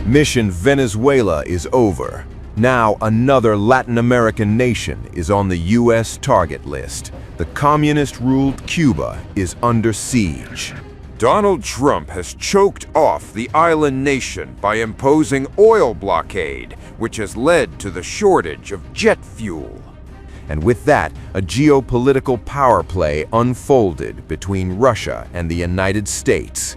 Mission Venezuela is over. Now another Latin American nation is on the U.S. target list. The communist-ruled Cuba is under siege. Donald Trump has choked off the island nation by imposing oil blockade, which has led to the shortage of jet fuel. And with that, a geopolitical power play unfolded between Russia and the United States.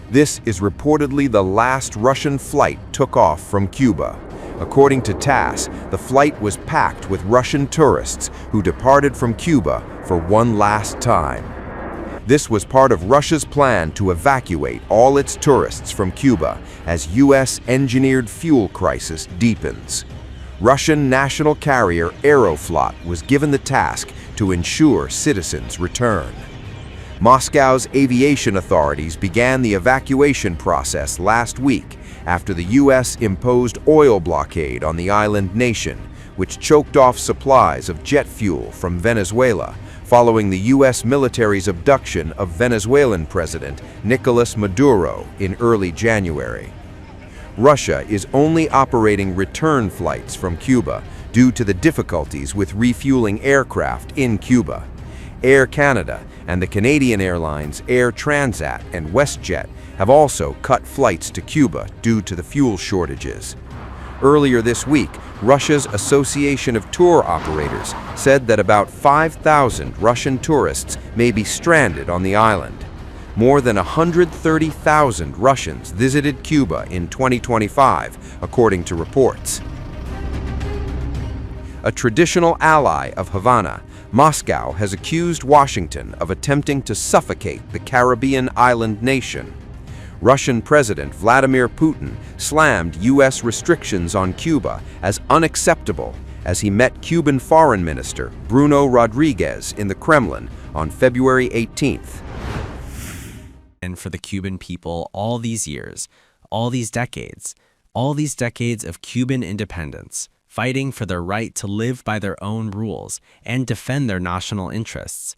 This is reportedly the last Russian flight took off from Cuba. According to TASS, the flight was packed with Russian tourists who departed from Cuba for one last time. This was part of Russia's plan to evacuate all its tourists from Cuba as U.S.-engineered fuel crisis deepens. Russian national carrier Aeroflot was given the task to ensure citizens' return. Moscow's aviation authorities began the evacuation process last week after the U.S. imposed oil blockade on the island nation, which choked off supplies of jet fuel from Venezuela following the U.S. military's abduction of Venezuelan President Nicolás Maduro in early January. Russia is only operating return flights from Cuba due to the difficulties with refueling aircraft in Cuba. Air Canada and the Canadian airlines Air Transat and WestJet have also cut flights to Cuba due to the fuel shortages. Earlier this week, Russia's Association of Tour Operators said that about 5,000 Russian tourists may be stranded on the island. More than 130,000 Russians visited Cuba in 2025, according to reports. A traditional ally of Havana, Moscow has accused Washington of attempting to suffocate the Caribbean island nation. Russian President Vladimir Putin slammed U.S. restrictions on Cuba as unacceptable as he met Cuban Foreign Minister Bruno Rodriguez in the Kremlin on February 18th. And for the Cuban people all these years, all these decades of Cuban independence, fighting for their right to live by their own rules and defend their national interests.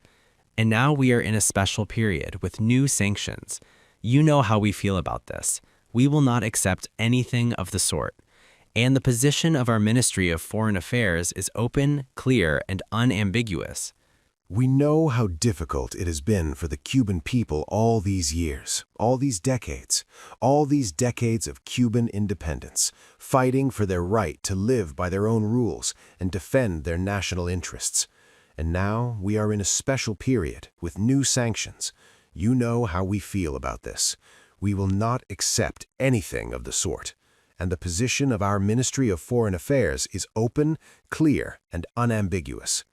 And now we are in a special period with new sanctions. You know how we feel about this. We will not accept anything of the sort. And the position of our Ministry of Foreign Affairs is open, clear, and unambiguous. We know how difficult it has been for the Cuban people all these years, all these decades of Cuban independence, fighting for their right to live by their own rules and defend their national interests. And now we are in a special period with new sanctions. You know how we feel about this. We will not accept anything of the sort. And the position of our Ministry of Foreign Affairs is open, clear, and unambiguous.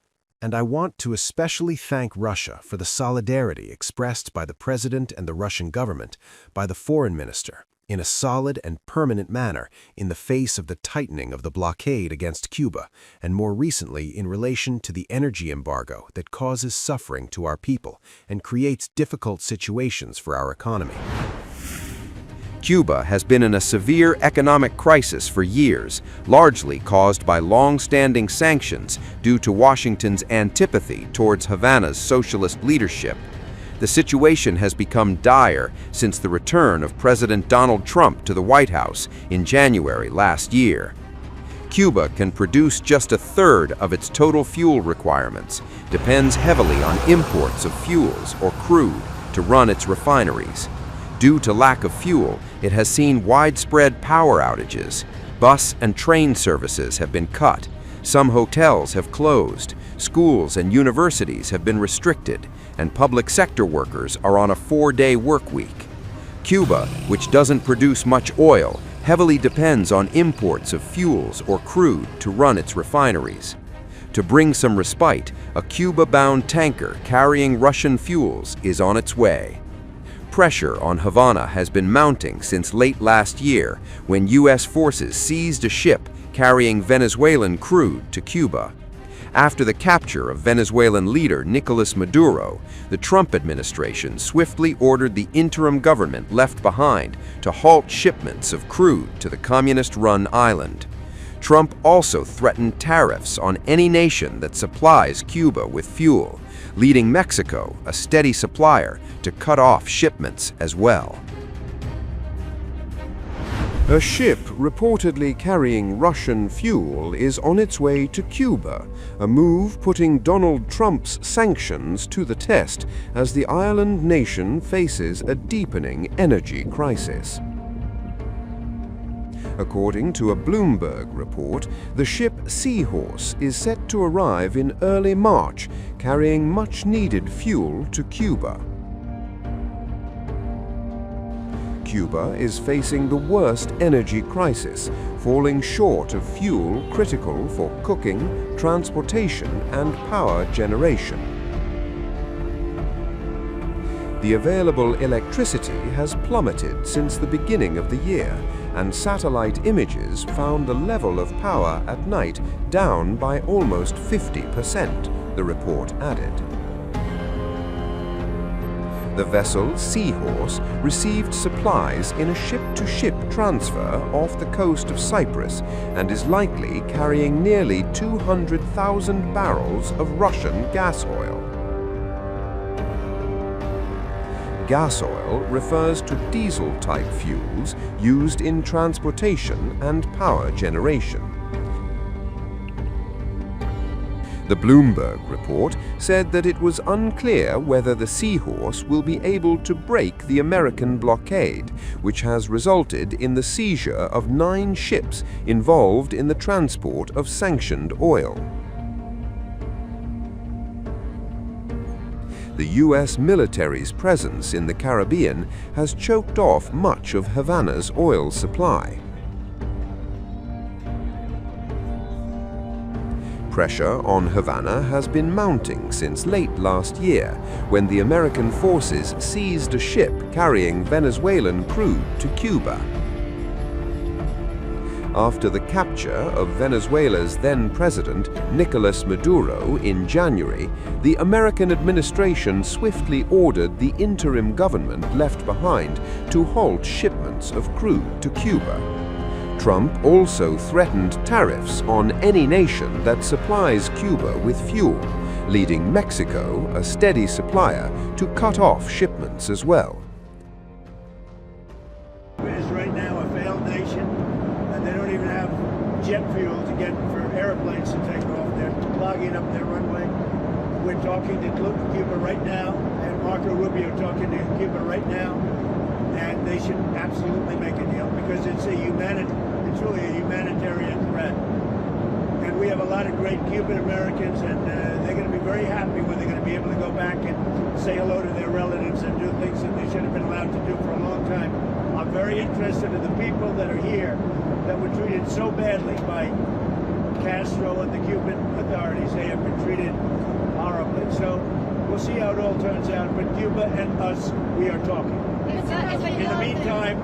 And I want to especially thank Russia for the solidarity expressed by the President and the Russian government, by the Foreign Minister, in a solid and permanent manner in the face of the tightening of the blockade against Cuba, and more recently in relation to the energy embargo that causes suffering to our people and creates difficult situations for our economy. Cuba has been in a severe economic crisis for years, largely caused by long-standing sanctions due to Washington's antipathy towards Havana's socialist leadership. The situation has become dire since the return of President Donald Trump to the White House in January last year. Cuba can produce just a third of its total fuel requirements, depends heavily on imports of fuels or crude to run its refineries. Due to lack of fuel, it has seen widespread power outages. Bus and train services have been cut. Some hotels have closed. Schools and universities have been restricted, and public sector workers are on a 4-day work week. Cuba, which doesn't produce much oil, heavily depends on imports of fuels or crude to run its refineries. To bring some respite, a Cuba-bound tanker carrying Russian fuels is on its way. Pressure on Havana has been mounting since late last year when U.S. forces seized a ship carrying Venezuelan crude to Cuba. After the capture of Venezuelan leader Nicolás Maduro, the Trump administration swiftly ordered the interim government left behind to halt shipments of crude to the communist-run island. Trump also threatened tariffs on any nation that supplies Cuba with fuel, leading Mexico, a steady supplier, to cut off shipments as well. A ship reportedly carrying Russian fuel is on its way to Cuba, a move putting Donald Trump's sanctions to the test as the island nation faces a deepening energy crisis. According to a Bloomberg report, the ship Seahorse is set to arrive in early March, carrying much-needed fuel to Cuba. Cuba is facing the worst energy crisis, falling short of fuel critical for cooking, transportation, and power generation. The available electricity has plummeted since the beginning of the year, and satellite images found the level of power at night down by almost 50%, the report added. The vessel Seahorse received supplies in a ship-to-ship transfer off the coast of Cyprus and is likely carrying nearly 200,000 barrels of Russian gas oil. Gas oil refers to diesel-type fuels used in transportation and power generation. The Bloomberg report said that it was unclear whether the Seahorse will be able to break the American blockade, which has resulted in the seizure of 9 ships involved in the transport of sanctioned oil. The U.S. military's presence in the Caribbean has choked off much of Havana's oil supply. Pressure on Havana has been mounting since late last year, when the American forces seized a ship carrying Venezuelan crude to Cuba. After the capture of Venezuela's then-president, Nicolás Maduro, in January, the American administration swiftly ordered the interim government left behind to halt shipments of crude to Cuba. Trump also threatened tariffs on any nation that supplies Cuba with fuel, leading Mexico, a steady supplier, to cut off shipments as well. Cuba is right now a failed nation, and they don't even have jet fuel to get for airplanes to take off. They're clogging up their runway. We're talking to Cuba right now, and Marco Rubio talking to Cuba right now, and they should absolutely make a deal because it's really a humanitarian threat. And we have a lot of great Cuban Americans, and they're going to be very happy when they're going to be able to go back and say hello to their relatives and do things that they should have been allowed to do for a long time. I'm very interested in the people that are here that were treated so badly by Castro and the Cuban authorities. They have been treated horribly. So we'll see how it all turns out. But Cuba and us, we are talking. In the meantime,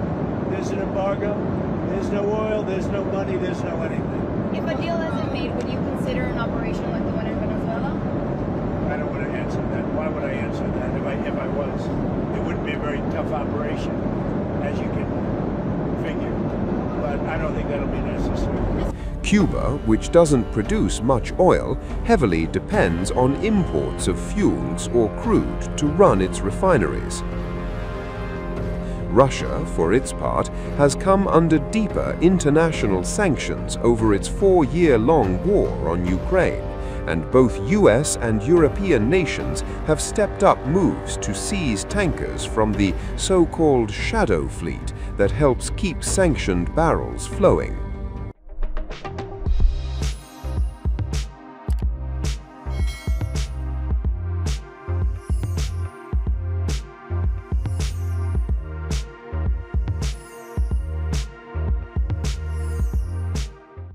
there's an embargo. There's no oil, there's no money, there's no anything. If a deal isn't made, would you consider an operation like the one in Venezuela? I don't want to answer that. Why would I answer that? If I was, it wouldn't be a very tough operation, as you can figure. But I don't think that'll be necessary. Cuba, which doesn't produce much oil, heavily depends on imports of fuels or crude to run its refineries. Russia, for its part, has come under deeper international sanctions over its 4-year-long war on Ukraine, and both US and European nations have stepped up moves to seize tankers from the so-called shadow fleet that helps keep sanctioned barrels flowing.